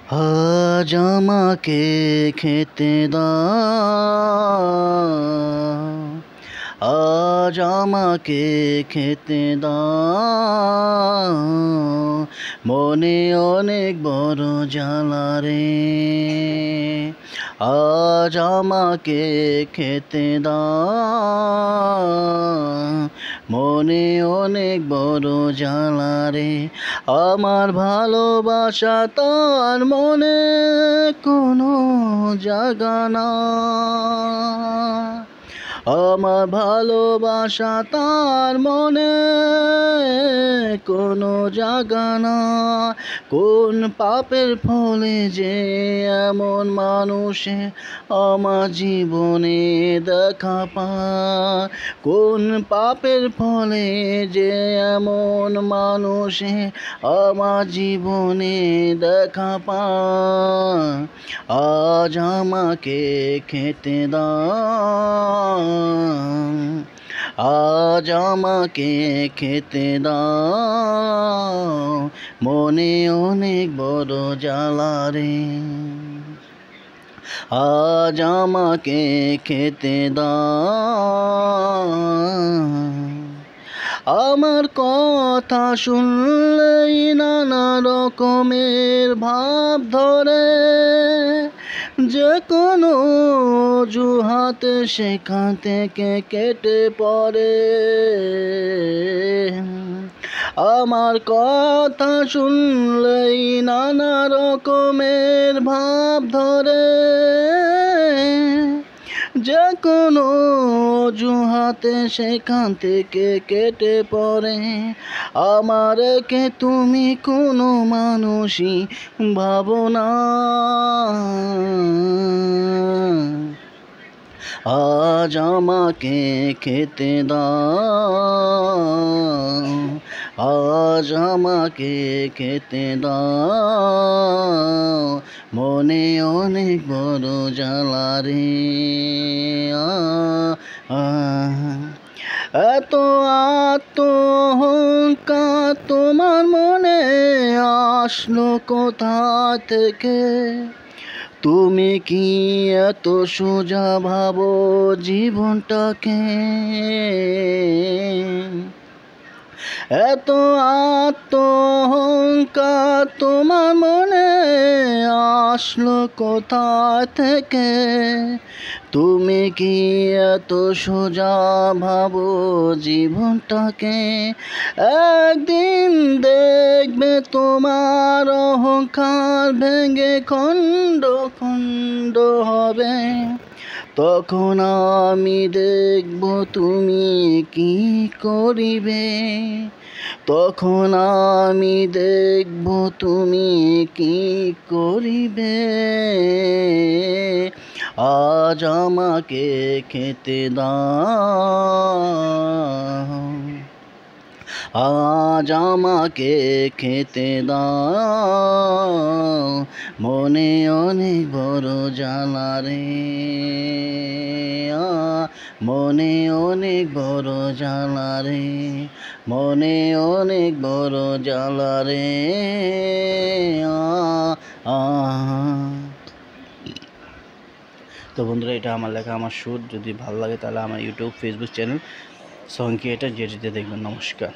আজ আমাকে খেতে দাও, আজ আমাকে খেতে দাও, মনে অনেক বড় জ্বালা রে। আজ আমাকে খেতে দাও, মনে অনেক বড় জ্বালা রে। আমার ভালোবাসা তার মনে কোনো জায়গা না, আমার ভালোবাসা তার মনে কোনো জায়গা না। কোন পাপের ফলে যে এমন মানুষে আমার জীবনে দেখা পায়, কোন পাপের ফলে যে এমন মানুষে আমার জীবনে দেখা পায়। আজ আমাকে খেতে দাও, আজ আমাকে খেতে দাও, মনে অনেক বড় জ্বালা রে। আজ আমাকে খেতে দাও, আমার কথা শুনলেই নানা রকমের ভাব ধরে, যে কোনো অজুহাতে সেখান থেকে কেটে পড়ে। আমার কথা শুনলেই নানা রকমের ভাব ধরে, যে কোনো অজুহাতে সেখান থেকে কেটে পড়ে। আমারকে তুমি কোনো মানুষই ভাবো না, আজ আমাকে খেতে দাও, আজ আমাকে খেতে দাও, মনে অনেক বড় জ্বালা রে। এত আত্মঅহংকার তোমার মনে আসলো কোথা থেকে? তুমি কি এত সোজা ভাবো জীবনটাকে? এত আত্মঅহংকার তোমার মনে আসলো কোথা থেকে? তুমি কি এত সোজা ভাবো জীবনটাকে? একদিন দেখবে তোমার অহংকার ভেঙে খণ্ড খণ্ড হবে, তখন আমি দেখব তুমি কি করিবে, তখন আমি দেখব তুমি কি করিবে। আজ আমাকে খেতে দাও, আজ আমাকে খেতে দাও, মনে অনেক বড় জ্বালা রে। মনে অনেক বড় জ্বালা রে, মনে অনেক বড় জ্বালা রে। তো বন্ধুরা, এটা আমার লেখা, আমার সুর। যদি ভালো লাগে তাহলে আমার YouTube, Facebook channel song creator যেটিতে দেখবেন। নমস্কার।